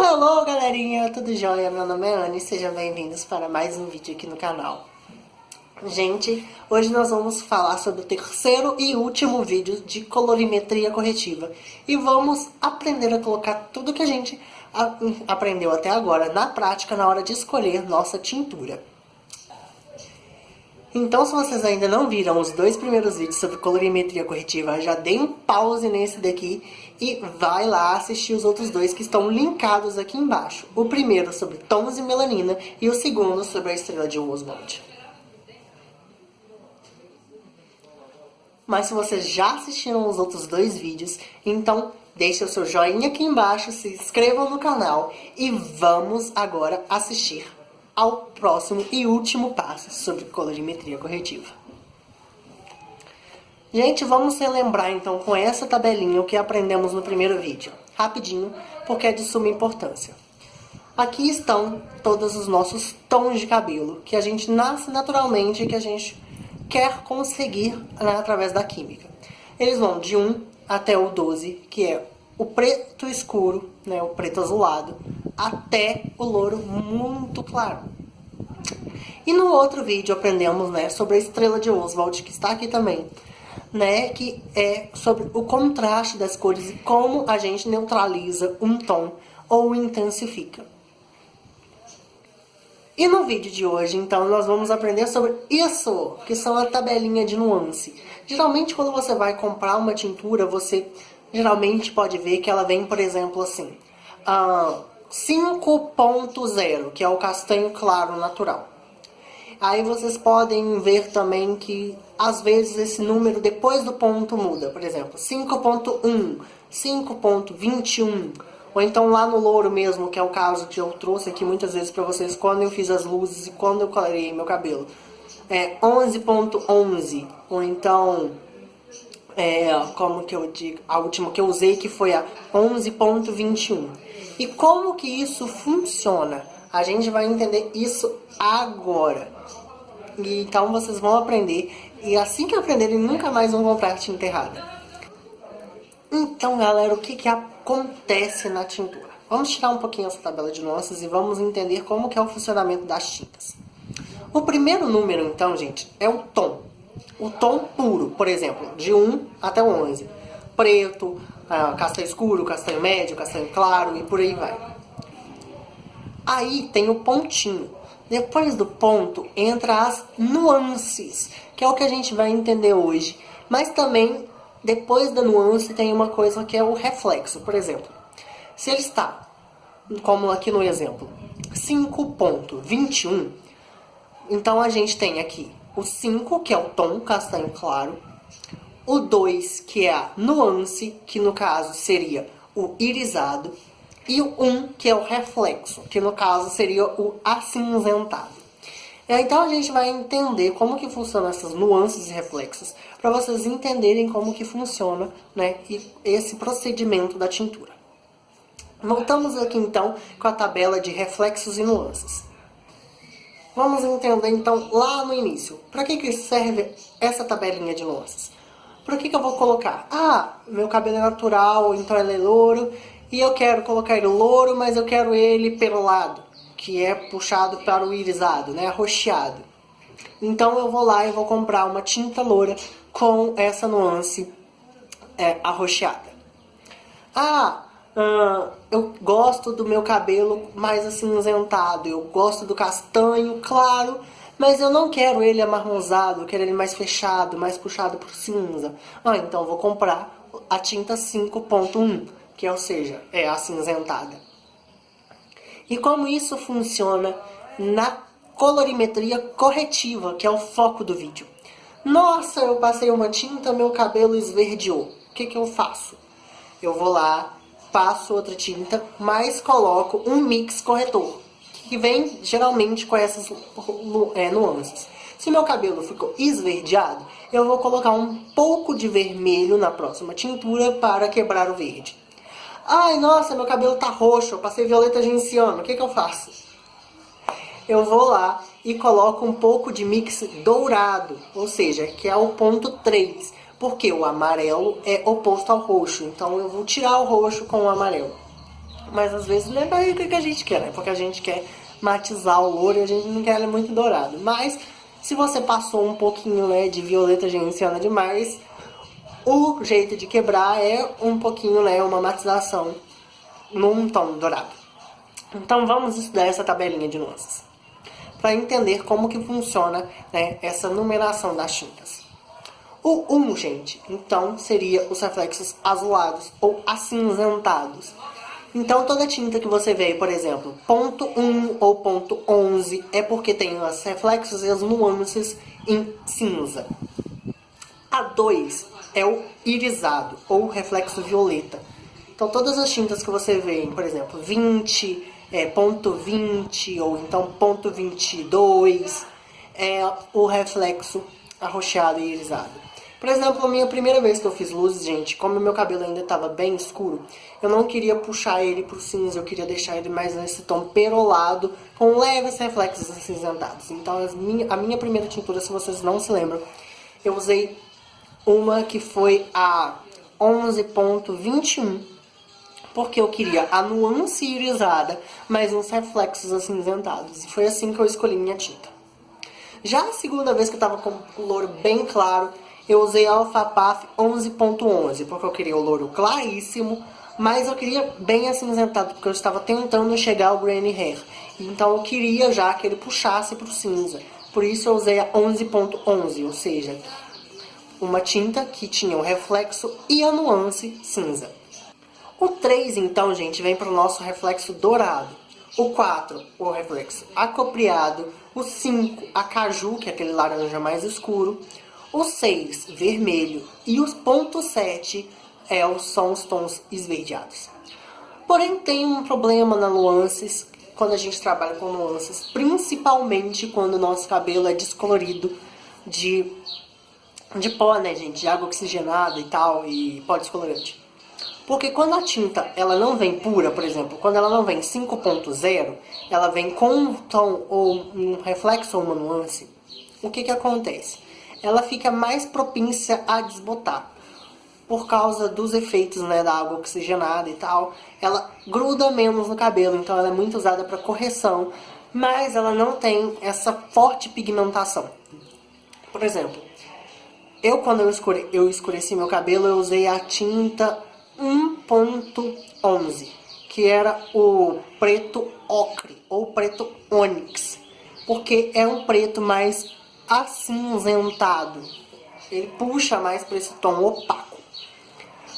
Hello galerinha, tudo jóia? Meu nome é Anne e sejam bem-vindos para mais um vídeo aqui no canal. Gente, hoje nós vamos falar sobre o terceiro e último vídeo de colorimetria corretiva. E vamos aprender a colocar tudo que a gente aprendeu até agora na prática na hora de escolher nossa tintura. Então, se vocês ainda não viram os dois primeiros vídeos sobre colorimetria corretiva, já dê um pause nesse daqui e vai lá assistir os outros dois que estão linkados aqui embaixo. O primeiro sobre tons e melanina e o segundo sobre a estrela de Oswald. Mas se vocês já assistiram os outros dois vídeos, então deixe o seu joinha aqui embaixo, se inscrevam no canal e vamos agora assistir ao próximo e último passo sobre colorimetria corretiva. Gente, vamos relembrar então com essa tabelinha o que aprendemos no primeiro vídeo. Rapidinho, porque é de suma importância. Aqui estão todos os nossos tons de cabelo, que a gente nasce naturalmente e que a gente quer conseguir, né, através da química. Eles vão de 1 até o 12, que é o preto escuro, né, o preto azulado, até o louro muito claro. E no outro vídeo aprendemos, né, sobre a estrela de Oswald, que está aqui também, né, que é sobre o contraste das cores e como a gente neutraliza um tom ou intensifica. E no vídeo de hoje, então, nós vamos aprender sobre isso, que são a tabelinha de nuance. Geralmente, quando você vai comprar uma tintura, você geralmente pode ver que ela vem, por exemplo, assim, 5.0, que é o castanho claro natural. Aí vocês podem ver também que, às vezes, esse número depois do ponto muda. Por exemplo, 5.1, 5.21... Ou então lá no louro mesmo, que é o caso que eu trouxe aqui muitas vezes pra vocês quando eu fiz as luzes e quando eu clareei meu cabelo. É 11.11. Ou então, como que eu digo, a última que eu usei que foi a 11.21. E como que isso funciona? A gente vai entender isso agora. E então vocês vão aprender. E assim que aprenderem, nunca mais vão comprar tinta errada. Então, galera, o que acontece na tintura? Vamos tirar um pouquinho essa tabela de nuances e vamos entender como que é o funcionamento das tintas. O primeiro número, então, gente, é o tom. O tom puro, por exemplo, de 1 até o 11. Preto, castanho escuro, castanho médio, castanho claro e por aí vai. Aí tem o pontinho. Depois do ponto, entra as nuances, que é o que a gente vai entender hoje. Mas também, depois da nuance, tem uma coisa que é o reflexo. Por exemplo, se ele está, como aqui no exemplo, 5.21, então a gente tem aqui o 5, que é o tom castanho claro, o 2, que é a nuance, que no caso seria o irisado, e o 1, que é o reflexo, que no caso seria o acinzentado. Então a gente vai entender como que funcionam essas nuances e reflexos, para vocês entenderem como que funciona, né, esse procedimento da tintura. Voltamos aqui então com a tabela de reflexos e nuances. Vamos entender então lá no início. Para que serve essa tabelinha de nuances? Para que eu vou colocar? Meu cabelo é natural, então ele é louro, e eu quero colocar ele louro, mas eu quero ele perolado, que é puxado para o irisado, né, arroxeado. Então eu vou lá e vou comprar uma tinta loura com essa nuance arroxeada. Eu gosto do meu cabelo mais acinzentado, eu gosto do castanho claro, mas eu não quero ele amarronzado, eu quero ele mais fechado, mais puxado por cinza. Então eu vou comprar a tinta 5.1, que ou seja, é acinzentada. E como isso funciona na colorimetria corretiva, que é o foco do vídeo. Nossa, eu passei uma tinta, meu cabelo esverdeou. O que eu faço? Eu vou lá, passo outra tinta, mas coloco um mix corretor, que vem geralmente com essas nuances. Se meu cabelo ficou esverdeado, eu vou colocar um pouco de vermelho na próxima tintura para quebrar o verde. Nossa, meu cabelo tá roxo, eu passei violeta genciana, o que eu faço? Eu vou lá e coloco um pouco de mix dourado, ou seja, que é o ponto 3, porque o amarelo é oposto ao roxo, então eu vou tirar o roxo com o amarelo. Mas às vezes não é bem o que a gente quer, né? Porque a gente quer matizar o louro e a gente não quer ele muito dourado. Mas se você passou um pouquinho, né, de violeta gerenciana demais, o jeito de quebrar é um pouquinho, né, uma matização num tom dourado. Então vamos estudar essa tabelinha de nuances para entender como que funciona, né, essa numeração das tintas. O 1, gente, então seria os reflexos azulados ou acinzentados. Então toda tinta que você vê, por exemplo, ponto 1 ou ponto 11 é porque tem os reflexos e as nuances em cinza. A 2 é o irisado ou reflexo violeta. Então todas as tintas que você vê, por exemplo, 20, ponto 20 ou então ponto 22 é o reflexo arroxeado e irisado. Por exemplo, a minha primeira vez que eu fiz luzes, gente, como meu cabelo ainda estava bem escuro, eu não queria puxar ele pro cinza, eu queria deixar ele mais nesse tom perolado, com leves reflexos acinzentados. Então a minha primeira tintura, se vocês não se lembram, eu usei uma que foi a 11.21, porque eu queria a nuance irisada, mas uns reflexos acinzentados. E foi assim que eu escolhi minha tinta. Já a segunda vez que eu tava com o louro bem claro, eu usei a Alpha Path 11.11, porque eu queria o louro claríssimo, mas eu queria bem acinzentado, porque eu estava tentando chegar ao Granny Hair. Então eu queria já que ele puxasse pro cinza. Por isso eu usei a 11.11, ou seja, uma tinta que tinha o reflexo e a nuance cinza. O 3, então, gente, vem para o nosso reflexo dourado. O 4, o reflexo acopriado. O 5, a caju, que é aquele laranja mais escuro. O 6, vermelho. E os ponto 7 são os tons esverdeados. Porém, tem um problema nas nuances, quando a gente trabalha com nuances. Principalmente quando o nosso cabelo é descolorido de pó, né, gente? De água oxigenada e tal, e pó descolorante. Porque quando a tinta ela não vem pura, por exemplo, quando ela não vem 5.0, ela vem com um tom ou um reflexo ou uma nuance, o que acontece? Ela fica mais propícia a desbotar. Por causa dos efeitos, né, da água oxigenada e tal, ela gruda menos no cabelo, então ela é muito usada para correção, mas ela não tem essa forte pigmentação. Por exemplo, quando eu escureci meu cabelo, eu usei a tinta 1.11, que era o preto ocre ou preto ônix, porque é um preto mais acinzentado, ele puxa mais para esse tom opaco.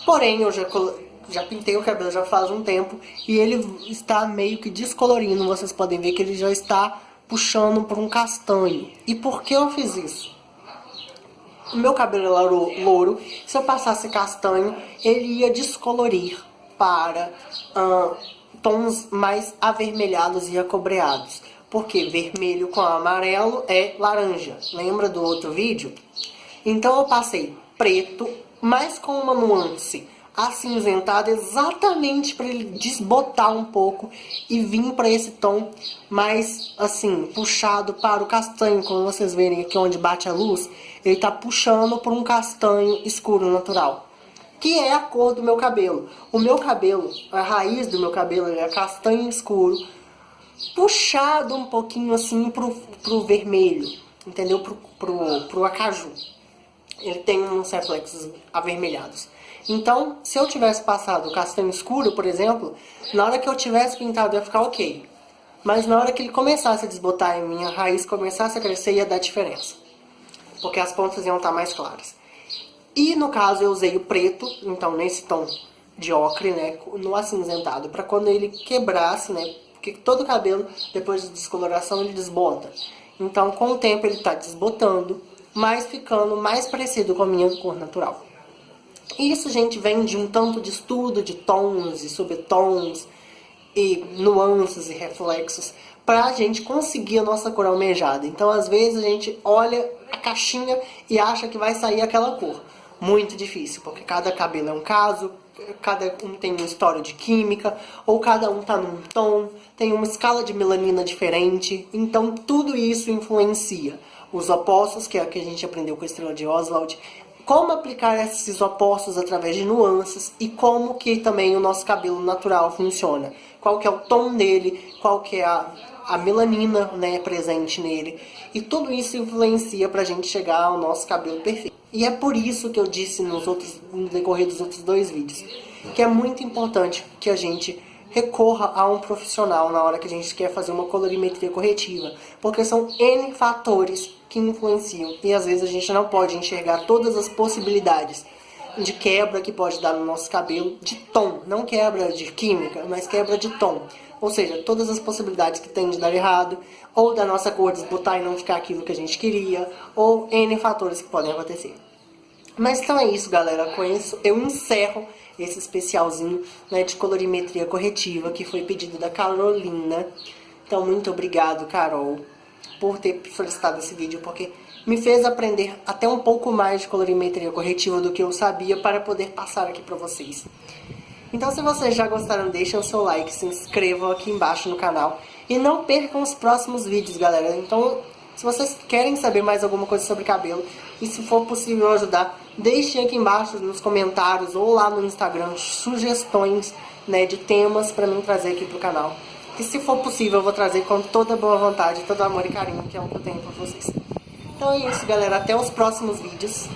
Porém, eu já pintei o cabelo já faz um tempo e ele está meio que descolorindo, vocês podem ver que ele já está puxando para um castanho. E por que eu fiz isso? O meu cabelo é louro, se eu passasse castanho, ele ia descolorir para tons mais avermelhados e acobreados. Porque vermelho com amarelo é laranja. Lembra do outro vídeo? Então eu passei preto, mas com uma nuance acinzentada, exatamente para ele desbotar um pouco e vir para esse tom mais assim, puxado para o castanho. Como vocês verem aqui onde bate a luz, ele está puxando para um castanho escuro natural, que é a cor do meu cabelo. O meu cabelo, a raiz do meu cabelo, ele é castanho escuro, puxado um pouquinho assim pro vermelho, entendeu? Pro acaju. Ele tem uns reflexos avermelhados. Então, se eu tivesse passado castanho escuro, por exemplo, na hora que eu tivesse pintado ia ficar ok. Mas na hora que ele começasse a desbotar e minha raiz começasse a crescer, ia dar diferença. Porque as pontas iam estar mais claras. E no caso eu usei o preto, então nesse tom de ocre, né, no acinzentado, para quando ele quebrasse, né, porque todo o cabelo, depois de descoloração, ele desbota. Então com o tempo ele está desbotando, mas ficando mais parecido com a minha cor natural. Isso, gente, vem de um tanto de estudo de tons e subtons e nuances e reflexos para a gente conseguir a nossa cor almejada. Então, às vezes, a gente olha a caixinha e acha que vai sair aquela cor. Muito difícil, porque cada cabelo é um caso, cada um tem uma história de química, ou cada um tá num tom, tem uma escala de melanina diferente. Então, tudo isso influencia. Os opostos, que é o que a gente aprendeu com a Estrela de Oswald, como aplicar esses opostos através de nuances e como que também o nosso cabelo natural funciona. Qual que é o tom dele, qual que é a melanina, né, presente nele. E tudo isso influencia pra gente chegar ao nosso cabelo perfeito. E é por isso que eu disse no decorrer dos outros 2 vídeos, que é muito importante que a gente recorra a um profissional na hora que a gente quer fazer uma colorimetria corretiva, porque são N fatores que influenciam e às vezes a gente não pode enxergar todas as possibilidades de quebra que pode dar no nosso cabelo, de tom, não quebra de química, mas quebra de tom, ou seja, todas as possibilidades que tem de dar errado, ou da nossa cor desbotar e não ficar aquilo que a gente queria, ou N fatores que podem acontecer. Mas então é isso, galera. Com isso eu encerro esse especialzinho, né, de colorimetria corretiva que foi pedido da Carolina. Então muito obrigado, Carol, por ter solicitado esse vídeo, porque me fez aprender até um pouco mais de colorimetria corretiva do que eu sabia para poder passar aqui para vocês. Então se vocês já gostaram, deixem o seu like, se inscrevam aqui embaixo no canal e não percam os próximos vídeos, galera. Então, se vocês querem saber mais alguma coisa sobre cabelo e se for possível ajudar, deixem aqui embaixo nos comentários ou lá no Instagram sugestões, né, de temas para mim trazer aqui pro canal. E se for possível eu vou trazer com toda boa vontade, todo amor e carinho que é o que eu tenho por vocês. Então é isso, galera. Até os próximos vídeos.